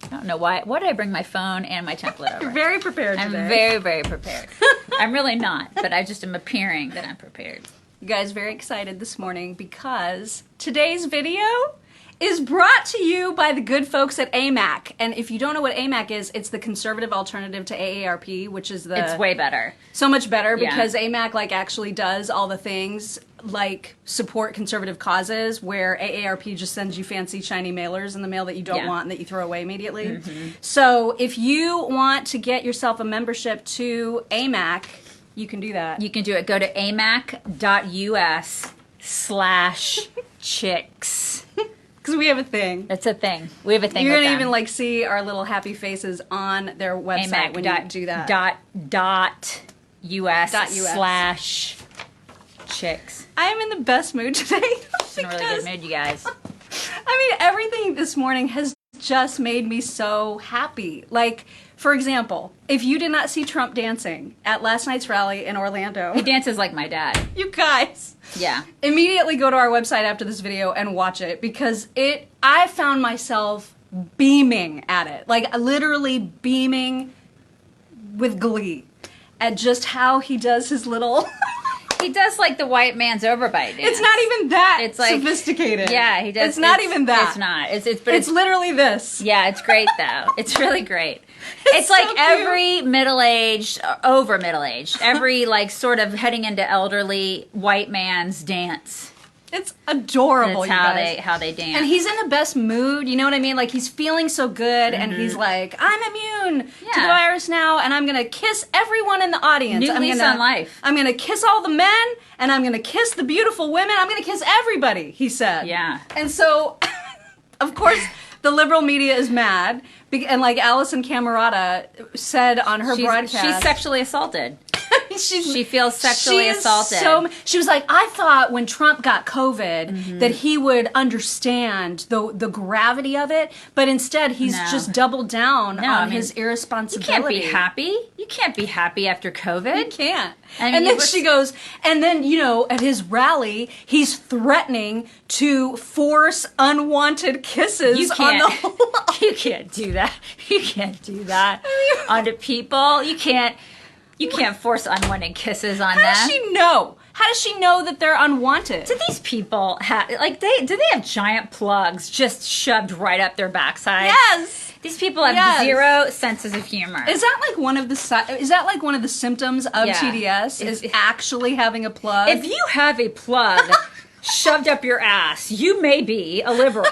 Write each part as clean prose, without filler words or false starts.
I don't know why. Why did I bring my phone and my template over? You're very prepared today. I'm very, very prepared. I'm really not, but I just am appearing that I'm prepared. You guys very excited this morning because today's video is brought to you by the good folks at AMAC. And if you don't know what AMAC is, it's the conservative alternative to AARP, which is the... It's way better. So much better because AMAC like actually does all the things like support conservative causes, where AARP just sends you fancy shiny mailers in the mail that you don't want and that you throw away immediately. Mm-hmm. So if you want to get yourself a membership to AMAC, you can do that. You can do it. Go to amac.us/chicks. Because we have a thing. That's a thing. We have a thing. You're going to to even like see our little happy faces on their website when you do that. .us/chicks. I am in the best mood today. She's in a really good mood, you guys. I mean, everything this morning has just made me so happy. Like, for example, if you did not see Trump dancing at last night's rally in Orlando. He dances like my dad. You guys. Yeah. Immediately go to our website after this video and watch it, because I found myself beaming at it. Like, literally beaming with glee at just how he does his little... He does like the white man's overbite dance. It's not even that it's like, sophisticated. Yeah, he does. It's not even that. It's not. It's literally this. Yeah, it's great though. It's really great. It's like so every middle-aged, over middle-aged, every like sort of heading into elderly white man's dance. It's adorable. That's how they dance. And he's in the best mood, you know what I mean? Like, he's feeling so good, and he's like, I'm immune to the virus now, and I'm going to kiss everyone in the audience. New lease on life. I'm going to kiss all the men, and I'm going to kiss the beautiful women. I'm going to kiss everybody, he said. Yeah. And so, of course, the liberal media is mad, and like Alison Camerata said on her broadcast. She's sexually assaulted. She feels sexually assaulted. She was like, I thought when Trump got COVID that he would understand the gravity of it, but instead he's just doubled down on his irresponsibility. You can't be happy. You can't be happy after COVID. You can't. And then she goes, and then, you know, at his rally, he's threatening to force unwanted kisses on the whole... You can't do that. You can't do that onto people. You can't force unwanted kisses on them. How does she know? How does she know that they're unwanted? Do these people have, like, do they have giant plugs just shoved right up their backside? Yes. These people have zero senses of humor. Is that like one of the symptoms of TDS? Is actually having a plug? If you have a plug shoved up your ass, you may be a liberal.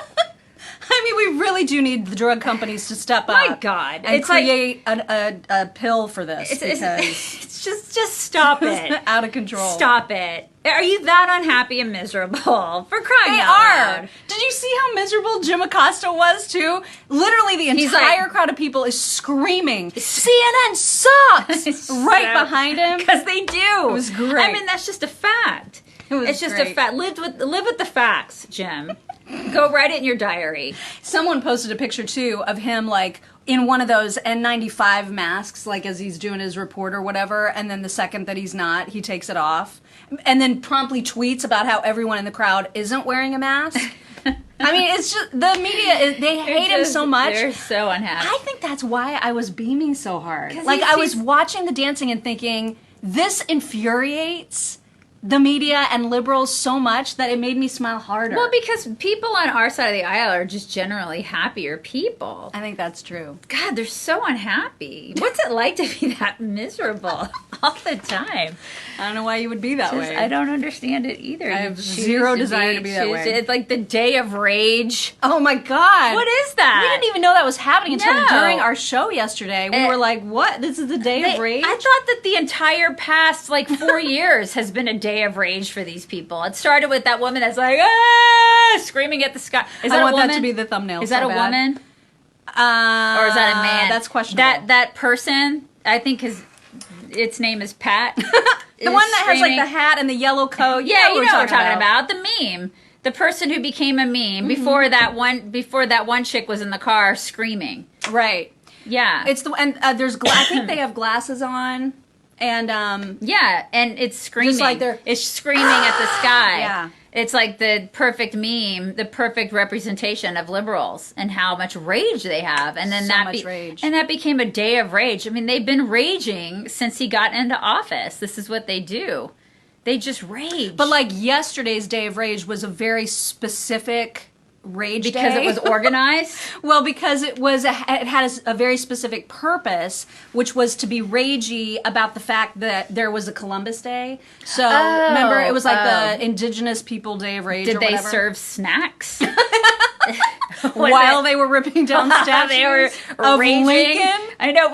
I mean, we really do need the drug companies to step up. My God. And create a pill for this. It's just stop it. It's out of control. Stop it. Are you that unhappy and miserable? For crying out loud. Did you see how miserable Jim Acosta was, too? Literally, the entire crowd of people is screaming, CNN sucks! Right behind him. Because they do. It was great. I mean, that's just a fact. It's just a fact. Live with the facts, Jim. Go write it in your diary. Someone posted a picture, too, of him, like, in one of those N95 masks, like, as he's doing his report or whatever, and then the second that he's not, he takes it off. And then promptly tweets about how everyone in the crowd isn't wearing a mask. I mean, it's just, the media, they hate him so much. They're so unhappy. I think that's why I was beaming so hard. Like, I was watching the dancing and thinking, this infuriates the media and liberals so much that it made me smile harder. Well, because people on our side of the aisle are just generally happier people. I think that's true. God, they're so unhappy. What's it like to be that miserable all the time? I don't know why you would be that way. I don't understand it either. I have zero desire to be that way. It's like the day of rage. Oh my God. What is that? We didn't even know that was happening until during our show yesterday. We were like, what? This is the day of rage? I thought that the entire past, 4 years has been a day of rage for these people. It started with that woman that's like, screaming at the sky. Is that a woman? That to be the thumbnail. Is that a woman? Or is that a man? That's questionable. That person, I think its name is Pat. The one that has the hat and the yellow coat. Yeah, you know what we're talking about. The meme. The person who became a meme before that one chick was in the car screaming. Right. Yeah. It's there's I think they have glasses on. And and it's screaming. Just like it's screaming at the sky. Yeah. It's like the perfect meme, the perfect representation of liberals and how much rage they have. And then rage. And that became a day of rage. I mean, they've been raging since he got into office. This is what they do. They just rage. But like yesterday's day of rage was a very specific rage because day. it was organized. Well, because it had a very specific purpose, which was to be ragey about the fact that there was a Columbus Day. So remember, it was like the Indigenous People Day of Rage. Did or they whatever. serve snacks while they were ripping down statues they were of raging? Lincoln? I know,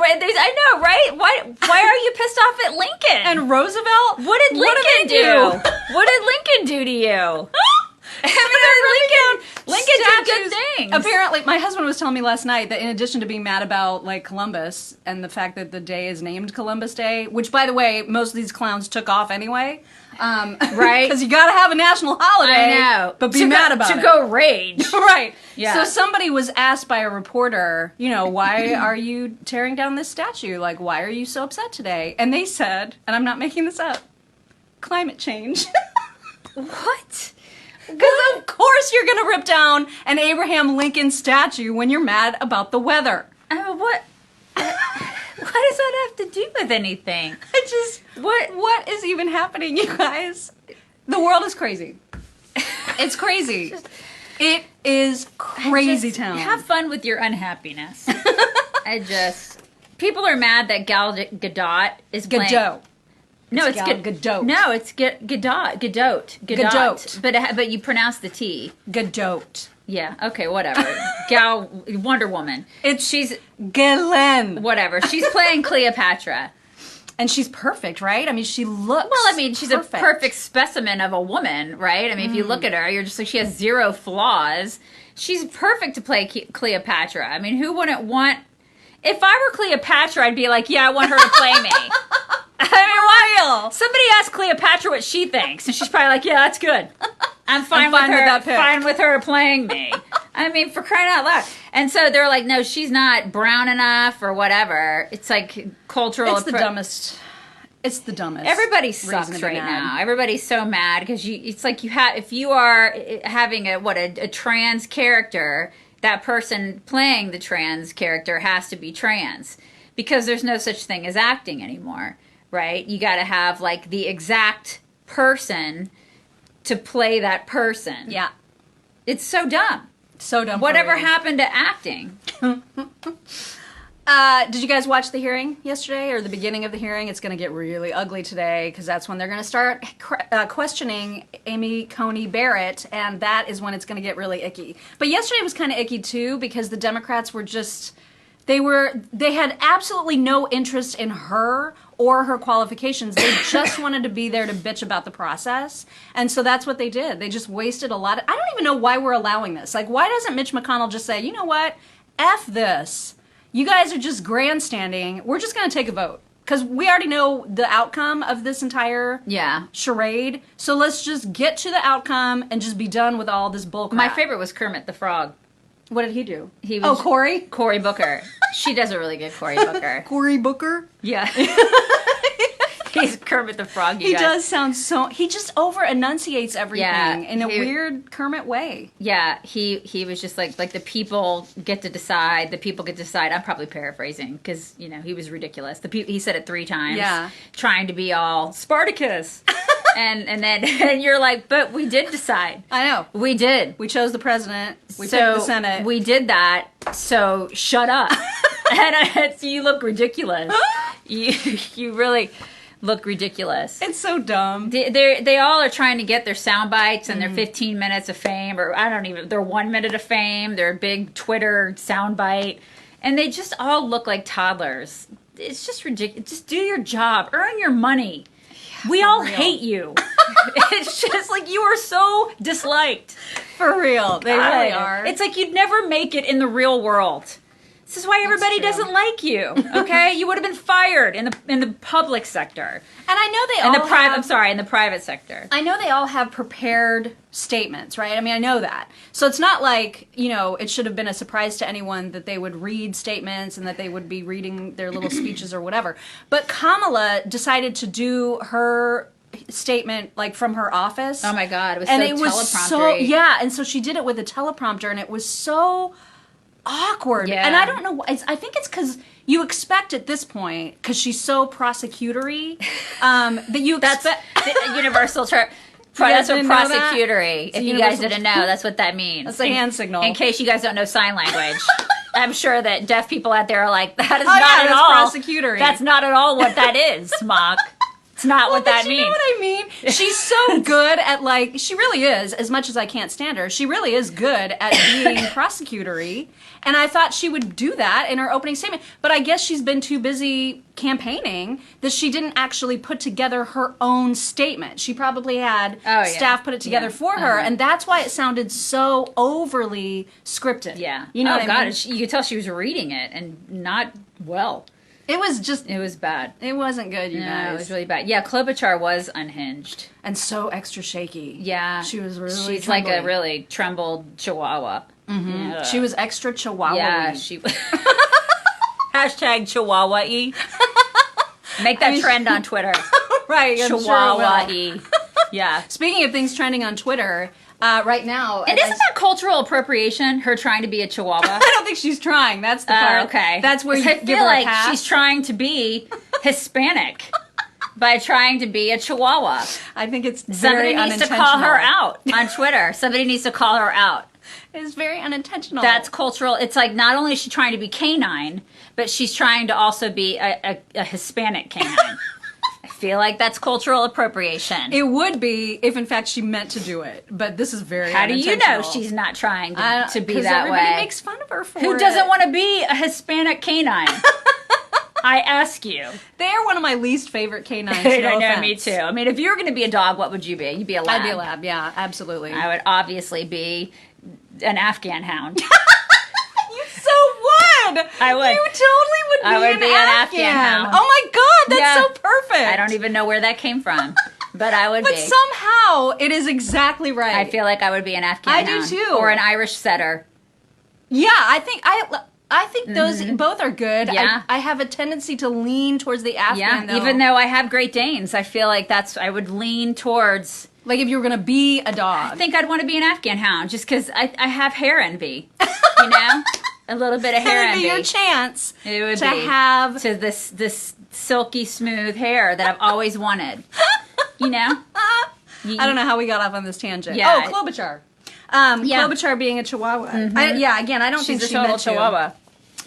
right? Why are you pissed off at Lincoln And Roosevelt? What did Lincoln do? What did Lincoln do to you? Lincoln did good things. Apparently, my husband was telling me last night that in addition to being mad about like Columbus and the fact that the day is named Columbus Day, which by the way, most of these clowns took off anyway, right? Because you got to have a national holiday. I know, but be mad about it to go rage, right? Yeah. So somebody was asked by a reporter, why are you tearing down this statue? Like, why are you so upset today? And they said, and I'm not making this up, climate change. What? Because of course you're going to rip down an Abraham Lincoln statue when you're mad about the weather. What? What does that have to do with anything? What is even happening, you guys? The world is crazy. It's crazy. It is crazy town. Have fun with your unhappiness. People are mad that Gadot is playing. Gadot. No, it's Gadot. No, it's Gadot. But you pronounce the T. Gadot. Yeah. Okay. Whatever. Wonder Woman. She's Galen. Whatever. She's playing Cleopatra, and she's perfect, right? I mean, she looks. Well, I mean, she's perfect. A perfect specimen of a woman, right? I mean, if you look at her, you're just like she has zero flaws. She's perfect to play Cleopatra. I mean, who wouldn't want? If I were Cleopatra, I'd be like, yeah, I want her to play me. I mean, why? Somebody asked Cleopatra what she thinks, and she's probably like, "Yeah, that's good. I'm fine with her. That pick. Fine with her playing me." I mean, for crying out loud! And so they're like, "No, she's not brown enough, or whatever." It's like cultural. It's the dumbest. It's the dumbest. Everybody sucks right now. Everybody's so mad because it's like if you are having a trans character, that person playing the trans character has to be trans because there's no such thing as acting anymore. Right? You got to have like the exact person to play that person. Yeah. It's so dumb. So dumb. Whatever happened to acting? Did you guys watch the hearing yesterday or the beginning of the hearing? It's going to get really ugly today because that's when they're going to start questioning Amy Coney Barrett, and that is when it's going to get really icky. But yesterday was kind of icky too because the Democrats were just they had absolutely no interest in her or her qualifications. They just wanted to be there to bitch about the process. And so that's what they did. They just wasted a lot of... I don't even know why we're allowing this. Like, why doesn't Mitch McConnell just say, you know what? F this. You guys are just grandstanding. We're just going to take a vote. Because we already know the outcome of this entire charade. So let's just get to the outcome and just be done with all this bullcrap. My favorite was Kermit the Frog. What did he do? He was Cory? Cory Booker. She does a really good Cory Booker. Cory Booker? Yeah. He's Kermit the Frog. He does sound so... He just over-enunciates everything in a weird Kermit way. Yeah, he was just like the people get to decide. The people get to decide. I'm probably paraphrasing because, he was ridiculous. He said it 3 times. Yeah. Trying to be all Spartacus. and you're like, but we did decide. I know. We did. We chose the president. We picked the Senate. We did that. So shut up. And you look ridiculous. You really look ridiculous. It's so dumb. They all are trying to get their sound bites and their 15 minutes of fame, or their 1 minute of fame, their big Twitter sound bite, and they just all look like toddlers. It's just ridiculous. Just do your job. Earn your money. We all hate you. It's just like you are so disliked. For real. They really are. It's like you'd never make it in the real world. This is why everybody doesn't like you. Okay, you would have been fired in the public sector. And I know they all in the private sector. I know they all have prepared statements, right? I mean, I know that. So it's not like, it should have been a surprise to anyone that they would read statements and that they would be reading their little speeches or whatever. But Kamala decided to do her statement like from her office. Oh my God, it was and so it was telepromptery. and so she did it with a teleprompter, and it was so awkward. Yeah. And I don't know. I think it's because you expect at this point, because she's so prosecutory, that you That's expect. the universal term. You guys That's what didn't know that? prosecutory. It's a If you guys universal didn't know, that's what that means. That's a hand signal. In case you guys don't know sign language. I'm sure that deaf people out there are like, that is Oh, not yeah, at that's all. prosecutory. That's not at all what that is, Mock. It's not what that But means. you know what I mean? She's so good at, like, she really is, as much as I can't stand her, she really is good at being prosecutory. And I thought she would do that in her opening statement. But I guess she's been too busy campaigning that she didn't actually put together her own statement. She probably had staff put it together for her. And that's why it sounded so overly scripted. Yeah. You know what I mean? You could tell she was reading it and not well. It was just, It was bad. it wasn't good, you No, guys. it was really bad. Yeah, Klobuchar was unhinged. And so extra shaky. Yeah. She was really She's like a trembling. really trembled chihuahua. Mm-hmm. Yeah. She was extra chihuahua. Yeah, she Hashtag Chihuahua-y. Make that trend on Twitter. Right, I'm sure it will. Chihuahua-y. Yeah. Speaking of things trending on Twitter, right now... And isn't that cultural appropriation, her trying to be a chihuahua? I don't think she's trying. That's the part. Okay. That's where you I give feel her like a pass. she's trying to be Hispanic by trying to be a chihuahua. I think it's Somebody very needs to call her unintentional. out on Twitter. Somebody needs to call her out. It's very unintentional. That's cultural. It's like not only is she trying to be canine, but she's trying to also be a Hispanic canine. I feel like that's cultural appropriation. It would be if, in fact, she meant to do it. But this is very How do you know unintentional. she's not trying to be 'Cause that everybody way? makes fun of her for Who it. doesn't want to be a Hispanic canine? I ask you. They are one of my least favorite canines. I No know, offense. me too. I mean, if you were going to be a dog, what would you be? You'd be a lab. I'd be a lab, yeah, absolutely. I would obviously be an Afghan hound. You so would! I would. You totally would be, I would be an Afghan hound. Oh my god, that's Yeah. so perfect! I don't even know where that came from, but I would But be. somehow, it is exactly right. I feel like I would be an Afghan I do hound. too. Or an Irish setter. Yeah, I think those both are good. Yeah. I have a tendency to lean towards the Afghan, Yeah, even though I have Great Danes, I feel like I would lean towards... like if you were going to be a dog. I think I'd want to be an Afghan hound just because I have hair envy, you know? A little bit of hair That would envy. be your chance It would to be. have... To this silky smooth hair that I've always wanted. You know? I don't know how we got off on this tangent. Yeah. Oh, Klobuchar. Yeah. Klobuchar being a chihuahua. Again, I don't think She's she a total meant to. chihuahua.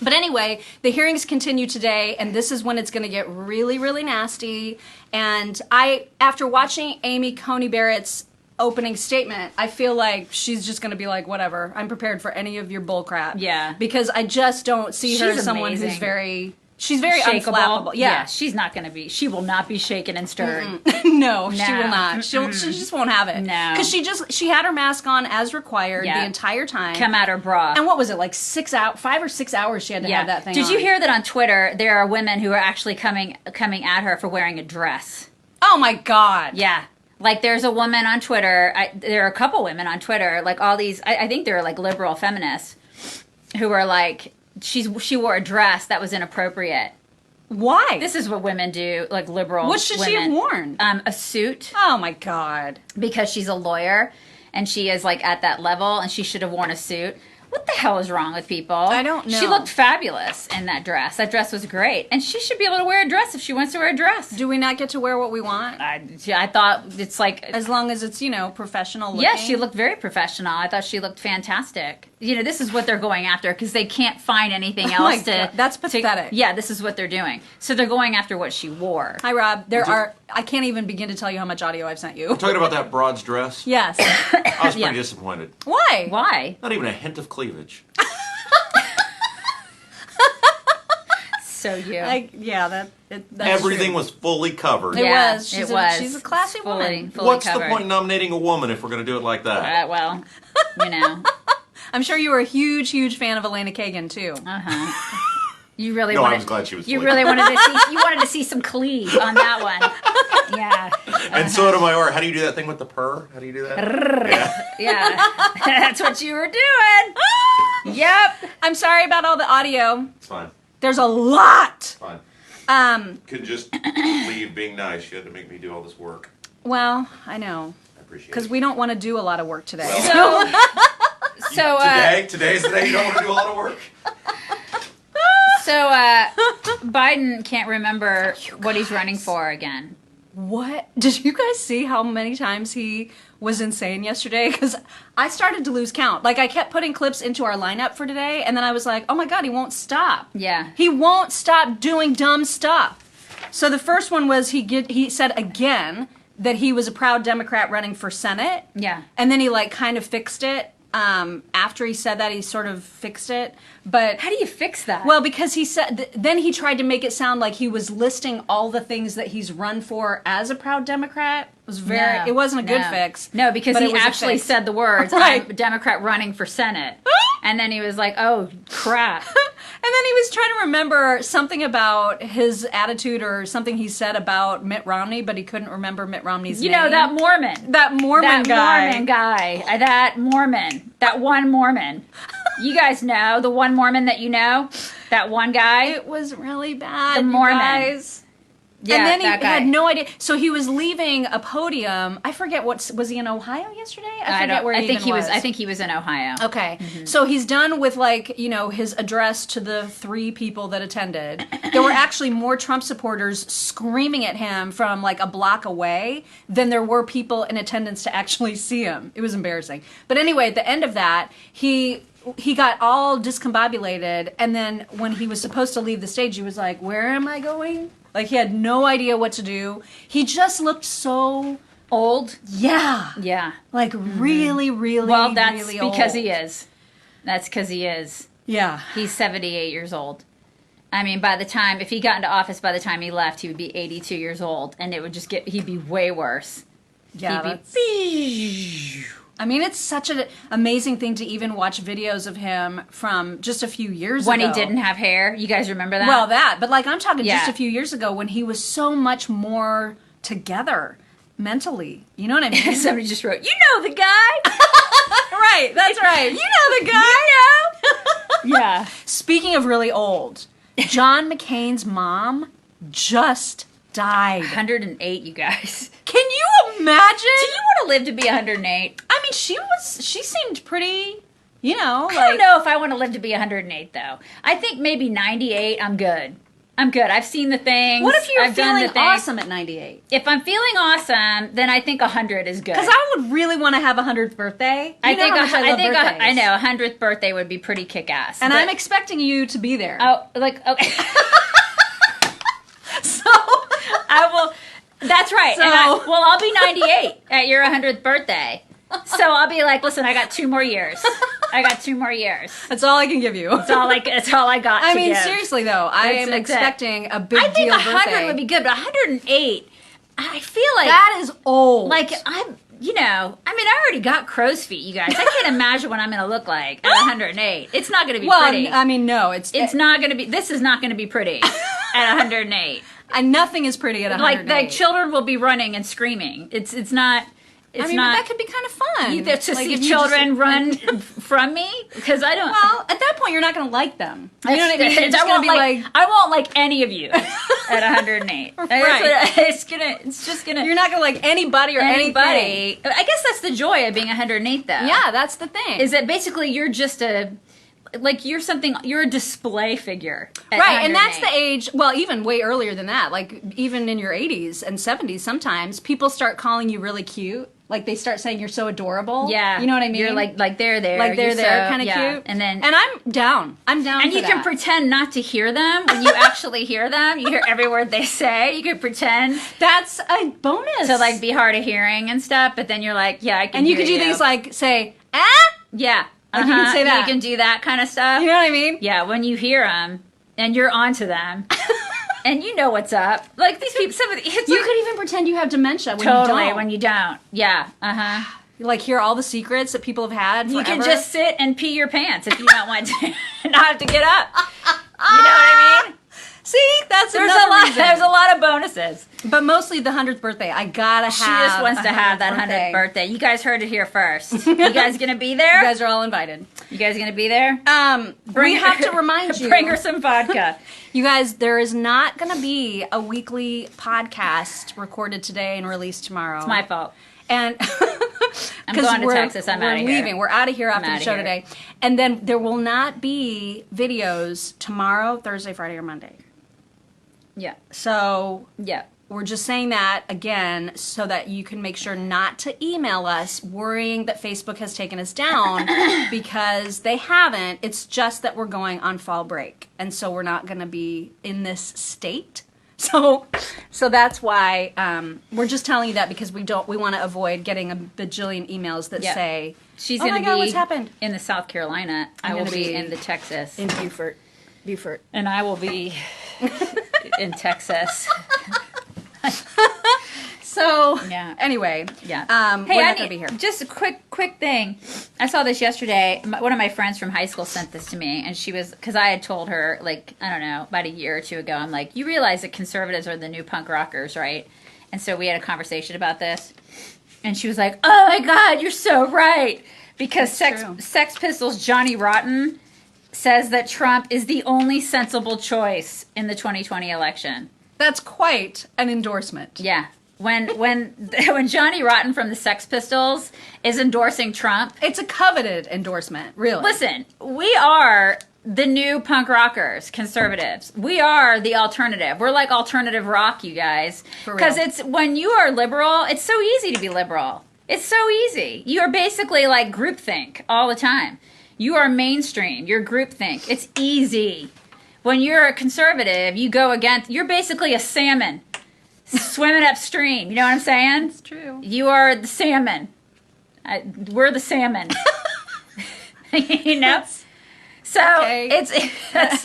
But anyway, the hearings continue today, and this is when it's going to get really, really nasty. And after watching Amy Coney Barrett's opening statement, I feel like she's just going to be like, whatever, I'm prepared for any of your bullcrap. Yeah. Because I just don't see her She's as someone amazing. who's she's very Shakeable. unflappable. Yeah. She's not going to be. She will not be shaken and stirred. No, she No. will not. She just won't have it. No. Because she had her mask on as required Yeah. the entire time. Come out her bra. And what was it, like 5 or 6 hours she had to have that thing Did on. you hear that on Twitter there are women who are actually coming at her for wearing a dress? Oh my God. Yeah. Like there's a woman on Twitter, there are a couple women on Twitter, like all these, I think they're like liberal feminists, who are like, she wore a dress that was inappropriate. Why? This is what women do, like liberal What should she have women. worn? A suit, Oh my God. because she's a lawyer and she is like at that level and she should have worn a suit. What the hell is wrong with people? I don't know. She looked fabulous in that dress. That dress was great. And she should be able to wear a dress if she wants to wear a dress. Do we not get to wear what we want? I thought it's like... As long as it's, professional looking? Yeah, she looked very professional. I thought she looked fantastic. This is what they're going after because they can't find anything Oh my else to... God, that's pathetic. Yeah, this is what they're doing. So they're going after what she wore. Hi, Rob. I can't even begin to tell you how much audio I've sent you. Talking about that broad's dress, Yes. I was pretty Yeah. disappointed. Why? Why? Not even a hint of cleavage. So you. That's Everything true. was fully covered. It Yeah, was. it She's a classy woman. Fully What's covered. the point in nominating a woman if we're going to do it like that? Well, I'm sure you were a huge, huge fan of Elena Kagan, too. You really No, I wanted, was glad she was You fully really wanted to see. You wanted to see some cleave on that one. Yeah. And so did my or. How do you do that thing with the purr? How do you do that? Yeah. That's what you were doing. Yep. I'm sorry about all the audio. It's fine. There's a lot. Fine. Could just leave being nice. You had to make me do all this work. Well, I know. I appreciate Because it. we don't want to do a lot of work today. So Today's the day you don't want to do a lot of work. So Biden can't remember what he's running for again. What? Did you guys see how many times he was insane yesterday? Because I started to lose count. Like, I kept putting clips into our lineup for today, and then I was like, oh my God, he won't stop. Yeah. He won't stop doing dumb stuff. So the first one was he said again that he was a proud Democrat running for Senate. Yeah. And then he, like, kind of fixed it. After he said that, he sort of fixed it. But How do you fix that? well, because he said, then he tried to make it sound like he was listing all the things that he's run for as a proud Democrat. It was No, it wasn't a good no. fix. No, because but he it was a actually fix. said the words, Right. I'm a Democrat running for Senate. And then he was like, oh, crap. And then he was trying to remember something about his attitude or something he said about Mitt Romney, but he couldn't remember Mitt Romney's You name. know, that Mormon. That Mormon guy. Mormon guy. That Mormon. That one Mormon. You guys know, the one Mormon that you know? That one guy? It was really bad, The you Mormon. guys. Yeah, and then he that guy. had no idea. So he was leaving a podium. I forget was he in Ohio yesterday? I forget where he think even he was. I think he was in Ohio. Okay. So he's done with, like, you know, his address to the 3 people that attended. There were actually more Trump supporters screaming at him from, like, a block away than there were people in attendance to actually see him. It was embarrassing. But anyway, at the end of that, he got all discombobulated, and then when he was supposed to leave the stage, he was like, where am I going? Like, he had no idea what to do. He just looked so Old? yeah. Yeah. Like, really, really, Well, that's really because old. he is. That's because he is. Yeah. He's 78 years old. I mean, by the time, if he got into office by the time he left, he would be 82 years old, and it would just he'd be way worse. Yeah, He'd be, I mean, it's such an amazing thing to even watch videos of him from just a few years when ago. he didn't have hair. You guys remember that? Well, but like, I'm talking just Yeah. a few years ago when he was so much more together mentally. You know what I mean? Somebody just wrote, you know the guy. Right, that's right. You know the guy. Yeah. Speaking of really old, John McCain's mom just died. 108, you guys. Can you imagine? Do you want to live to be 108? I mean, she seemed pretty, you know, I don't know if I want to live to be 108, though. I think maybe 98, I'm good. I'm good. I've seen the things. What if you're I've done feeling the things. awesome at 98? If I'm feeling awesome, then I think 100 is good. Because I would really want to have a 100th birthday. I You know think how much I love birthdays. I know 100th birthday would be pretty kick-ass. And but- I'm expecting you to be there. oh, like, okay. So I will. That's right. So- And I'll be 98 at your 100th birthday. So I'll be like, listen, I got 2 more years. I got 2 more years. that's all I can give you. That's all I got. I to mean, give. seriously though, I am That's it. expecting a big I think deal 100 birthday. would be good, but 108, I feel like That is old. like I'm. You know, I mean, I already got crow's feet, you guys. I can't imagine what I'm going to look like at 108. It's not going to be well, pretty. I mean, no, it's Not going to be. This is not going to be pretty at 108. nothing is pretty at 108. Like children will be running and screaming. It's not. It's I mean, not. but that could be kind of fun. Either to Like, see if you children just- run from me because I don't. Well, at that point, you're not going to like them. You know what I mean? You're just I going to won't be like, like, I won't like any of you at 108. Right. It's just gonna. you're not going to like anybody or anything. anybody. I guess that's the joy of being 108, though. Yeah, that's the thing. Is that basically you're just you're a display figure. At Right, and that's 108. the age, well, even way earlier than that, like even in your 80s and 70s sometimes, people start calling you really cute. Like they start saying you're so adorable. Yeah, You know what I mean? You're like they're there, Like they're You're there, so- kind of yeah. cute. and then And I'm down. I'm down and for you can that. pretend not to hear them when you actually hear them. You hear every word they say. You can pretend That's a bonus. to like be hard of hearing and stuff, but then you're like, yeah, I can. and you hear can do things like say, ah! yeah, Like, you can say that. You can do that kind of stuff. You know what I mean? Yeah, when you hear them and you're onto them, and you know what's up. Like these people, some of the, it's You like, could even pretend you have dementia when totally you don't. when you don't. Yeah, You like hear all the secrets that people have had You forever. can just sit and pee your pants if you don't want to, not have to get up. You know what I mean? See, That's there's another a lot. reason. There's a lot of bonuses. But mostly the 100th birthday. I gotta have. She just wants to have that 100th birthday. You guys heard it here first. You guys gonna be there? You guys are all invited. You guys gonna be there? We have to remind you. Bring her some vodka. You guys, there is not going to be a weekly podcast recorded today and released tomorrow. It's my fault. And I'm going to Texas. I'm out of here. We're leaving. We're out of here after the show here. today. And then there will not be videos tomorrow, Thursday, Friday, or Monday. Yeah. So Yeah. we're just saying that again so that you can make sure not to email us worrying that Facebook has taken us down because they haven't. It's just that we're going on fall break. And so we're not going to be in this state. So that's why we're just telling you that because we want to avoid getting a bajillion emails that say, she's "Oh going my to God, be what's happened?" in the South Carolina. I will gonna be be in the Texas. In Beaufort. And I will be in Texas. So Yeah. anyway, Yeah. we're not going to be here. Just a quick thing. I saw this yesterday. One of my friends from high school sent this to me, and she was because I had told her like I don't know about a year or two ago. I'm like, you realize that conservatives are the new punk rockers, right? And so we had a conversation about this, and she was like, "Oh my God, you're so right." Because true. Sex Pistols Johnny Rotten says that Trump is the only sensible choice in the 2020 election. That's quite an endorsement. Yeah. When Johnny Rotten from the Sex Pistols is endorsing Trump, It's a coveted endorsement, really. listen, we are the new punk rockers, conservatives. We are the alternative. We're like alternative rock, you guys. For real. Because it's when you are liberal, it's so easy to be liberal. It's so easy. You are basically like groupthink all the time. You are mainstream. You're groupthink. It's easy. When you're a conservative, you go against. You're basically a salmon swimming upstream. You know what I'm saying? It's true. You are the salmon. We're the salmon. You know? So Okay. it's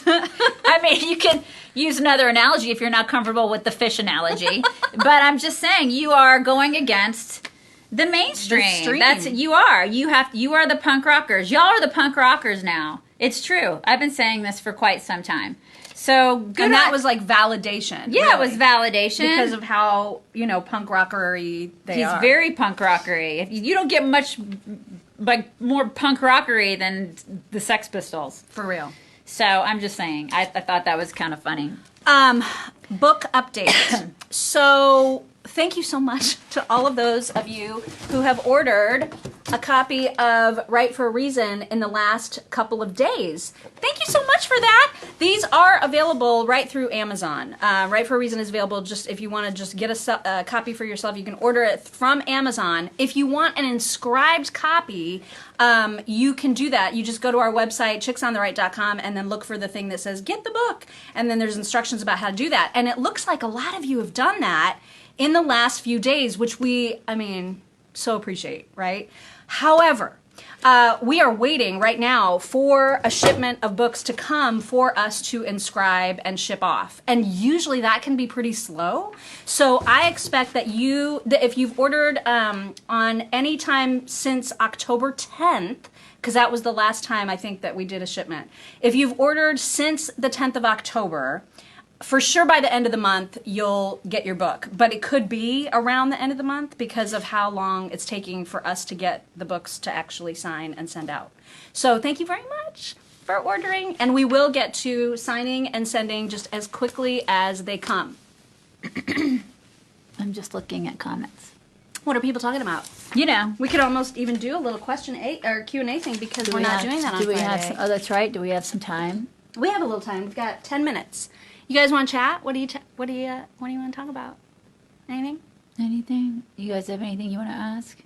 I mean, you can use another analogy if you're not comfortable with the fish analogy. But I'm just saying you are going against the mainstream. The stream. That's you are. You are the punk rockers. Y'all are the punk rockers now. It's true. I've been saying this for quite some time. So good. And that was like validation. yeah, it really, was validation because of how, punk rockery they are. He's very punk rockery. You don't get much like more punk rockery than the Sex Pistols. For real. So I'm just saying, I thought that was kind of funny. Book update. So thank you so much to all of those of you who have ordered a copy of Right for a Reason in the last couple of days. Thank you so much for that. These are available right through Amazon. Right for a Reason is available just if you want to just get a copy for yourself. You can order it from Amazon. If you want an inscribed copy, you can do that. You just go to our website, chicksontheright.com, and then look for the thing that says get the book. And then there's instructions about how to do that. And it looks like a lot of you have done that in the last few days, which we so appreciate, right? However, we are waiting right now for a shipment of books to come for us to inscribe and ship off. And usually that can be pretty slow. So I expect that if you've ordered on any time since October 10th, because that was the last time I think that we did a shipment. If you've ordered since the 10th of October, for sure by the end of the month, you'll get your book. But it could be around the end of the month because of how long it's taking for us to get the books to actually sign and send out. So thank you very much for ordering. And we will get to signing and sending just as quickly as they come. I'm just looking at comments. What are people talking about? You know. We could almost even do a little Q&A thing because we're not doing that on Friday. Oh, that's right. Do we have some time? We have a little time. We've got 10 minutes. You guys want to chat? What do you want to talk about? Anything? Anything? You guys have anything you want to ask?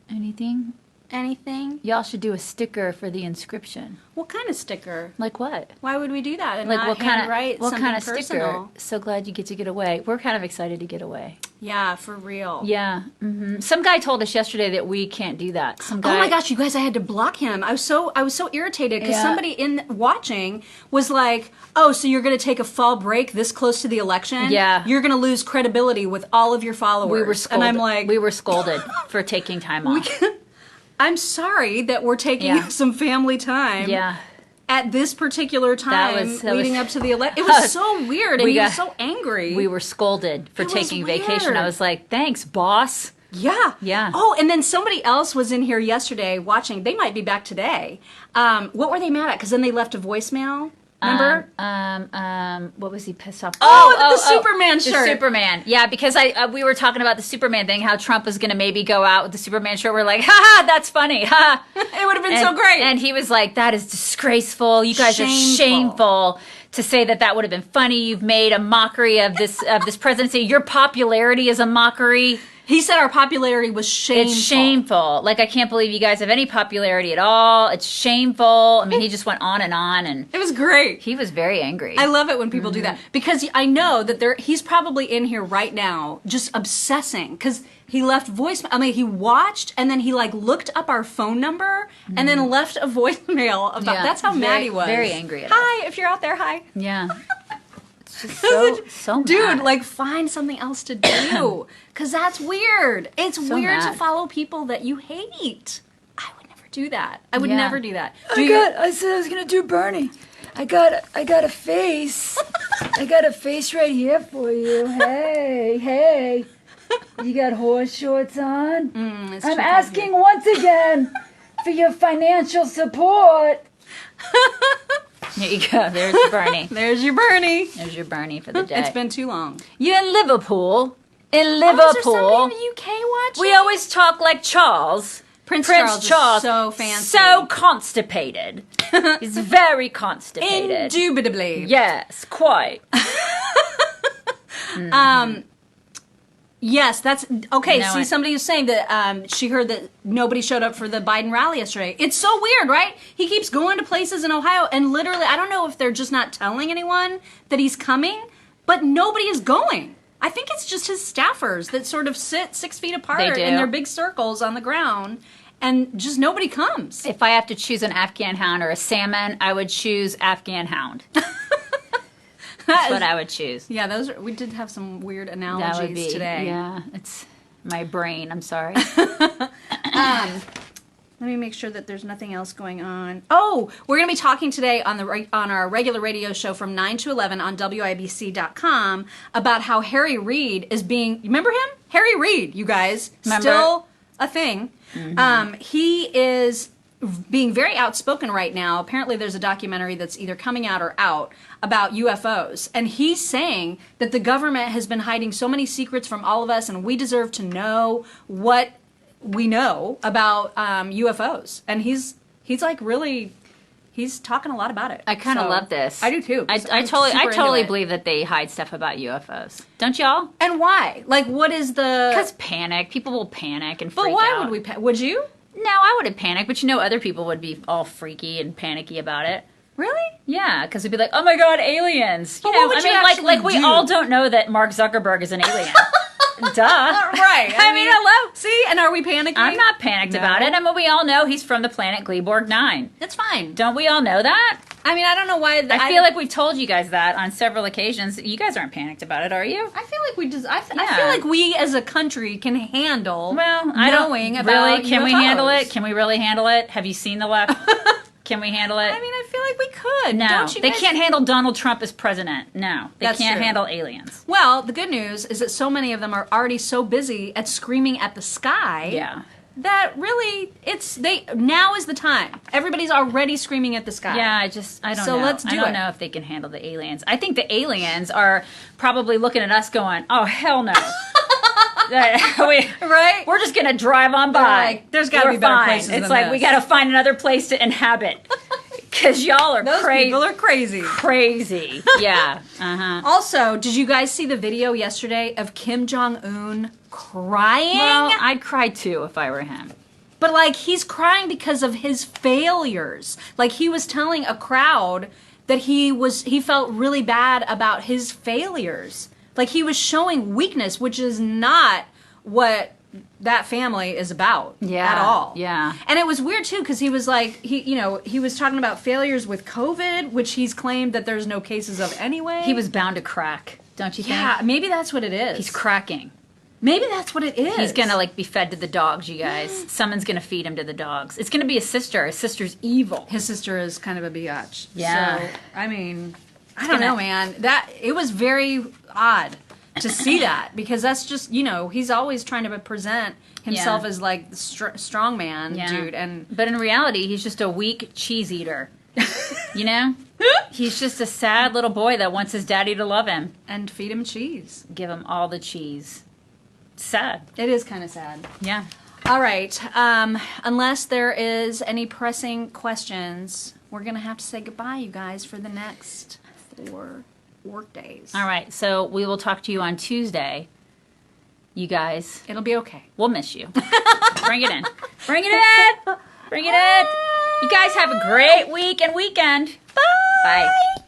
Anything? Anything? Y'all should do a sticker for the inscription. What kind of sticker? Like what? Why would we do that and Like not what kind handwrite of what something kind of personal? sticker? So glad you get to get away. We're kind of excited to get away. Yeah, for real. Yeah. Some guy told us yesterday that we can't do that. Some guy. Oh my gosh, you guys! I had to block him. I was so irritated because Yeah. somebody watching was like, "Oh, so you're going to take a fall break this close to the election? Yeah. You're going to lose credibility with all of your followers." We were scolded. and I'm like, we were scolded for taking time off. I'm sorry that we're taking Yeah. some family time. Yeah. at this particular time leading up to the election. It was so weird, and he was so angry. We were scolded for taking vacation. Weird. I was like, thanks, boss. Yeah. Yeah. Oh, and then somebody else was in here yesterday watching. They might be back today. What were they mad at? Because then they left a voicemail. Remember? What was he pissed off? The Superman shirt. The Superman. Yeah, because we were talking about the Superman thing, how Trump was going to maybe go out with the Superman shirt. We're like, ha, that's funny. Ha. It would have been so great. And he was like, that is disgraceful. You guys are shameful to say that would have been funny. You've made a mockery of this presidency. Your popularity is a mockery. He said our popularity was shameful. It's shameful. Like, I can't believe you guys have any popularity at all. It's shameful. I mean, he just went on, and it was great. He was very angry. I love it when people do that, because I know that he's probably in here right now just obsessing, because he left voice. I mean, he watched, and then he like looked up our phone number and then left a voicemail about. Yeah, that's how mad he was. Very angry at us. If you're out there, hi. Yeah. Just so dude, mad. like, find something else to do, because that's weird. It's so weird to follow people that you hate. I would never do that. I would never do that. I said I was gonna do Bernie. I got a face. I got a face right here for you. Hey. You got horse shorts on? I'm asking once again for your financial support. There you go. There's Bernie. There's your Bernie. There's your Bernie for the day. It's been too long. You in Liverpool? In Oh, Liverpool. is there somebody in the UK watching? We always talk like Charles. Prince Charles is so fancy. So constipated. He's very constipated. Indubitably. Yes, quite. Yes, that's okay. No, See, somebody was saying that she heard that nobody showed up for the Biden rally yesterday. It's so weird, right? He keeps going to places in Ohio, and literally, I don't know if they're just not telling anyone that he's coming, but nobody is going. I think it's just his staffers that sort of sit 6 feet apart in their big circles on the ground, and just nobody comes. If I have to choose an Afghan hound or a salmon, I would choose Afghan hound. That's what I would choose. Yeah, we did have some weird analogies today. Yeah, it's my brain. I'm sorry. Let me make sure that there's nothing else going on. Oh, we're going to be talking today on our regular radio show from 9 to 11 on WIBC.com about how Harry Reid is being... Remember him? Harry Reid, you guys. Remember? Still a thing. Mm-hmm. He is being very outspoken right now. Apparently there's a documentary that's either coming out or out about UFOs. And he's saying that the government has been hiding so many secrets from all of us, and we deserve to know what we know about UFOs. And he's like really... He's talking a lot about it. I kind of love this. I do too. I totally believe that they hide stuff about UFOs. Don't y'all? And why? Like, what is the... Because panic. People will panic and freak out. But why would we panic? Would you? No, I wouldn't panic, but other people would be all freaky and panicky about it. Really? Yeah, because they'd be like, "Oh my God, aliens!" But what would you actually like we all don't know that Mark Zuckerberg is an alien. Duh. Right. I mean, hello. See, and are we panicking? I'm not panicked about it. I mean, we all know he's from the planet Gleborg 9. That's fine. Don't we all know that? I mean, I don't know why. I feel like we've told you guys that on several occasions. You guys aren't panicked about it, are you? I feel like we just. I feel like we as a country can handle. Well, I don't about really. Can UFOs. We handle it? Can we really handle it? Have you seen the left? Can we handle it? I mean, I feel like we could. No, Don't you they guys? can't handle Donald Trump as president. No, they That's can't true. handle aliens. Well, the good news is that so many of them are already so busy at screaming at the sky. Yeah. That really, now is the time. Everybody's already screaming at the sky. Yeah, I don't know. Let's do I don't know if they can handle the aliens. I think the aliens are probably looking at us going, "Oh, hell no." Right? We're just going to drive on by. Like, there's got to be better fine. places It's than like this. we got to find another place to inhabit. Because y'all are Those crazy. people are crazy. Crazy. Yeah. Uh-huh. Also, did you guys see the video yesterday of Kim Jong-un crying? Well, I'd cry too if I were him. But, like, he's crying because of his failures. Like, he was telling a crowd that he felt really bad about his failures. Like, he was showing weakness, which is not what that family is about at all. Yeah. And it was weird, too, because he was like, he was talking about failures with COVID, which he's claimed that there's no cases of anyway. He was bound to crack, don't you think? Yeah, maybe that's what it is. He's cracking. Maybe that's what it is. He's gonna like be fed to the dogs, you guys. Someone's gonna feed him to the dogs. It's gonna be his sister. His sister's evil. His sister is kind of a biatch. Yeah. So, I mean, I don't know, man. It was very odd to see that because that's just, he's always trying to present himself as like the strong man dude. But in reality, he's just a weak cheese eater. He's just a sad little boy that wants his daddy to love him. And feed him cheese. Give him all the cheese. Sad. It is kind of sad. Yeah. All right. Unless there is any pressing questions, we're going to have to say goodbye, you guys, for the next 4 work days. All right. So we will talk to you on Tuesday. You guys. It'll be okay. We'll miss you. Bring it in. Bring it in. Bring it in. You guys have a great week and weekend. Bye. Bye.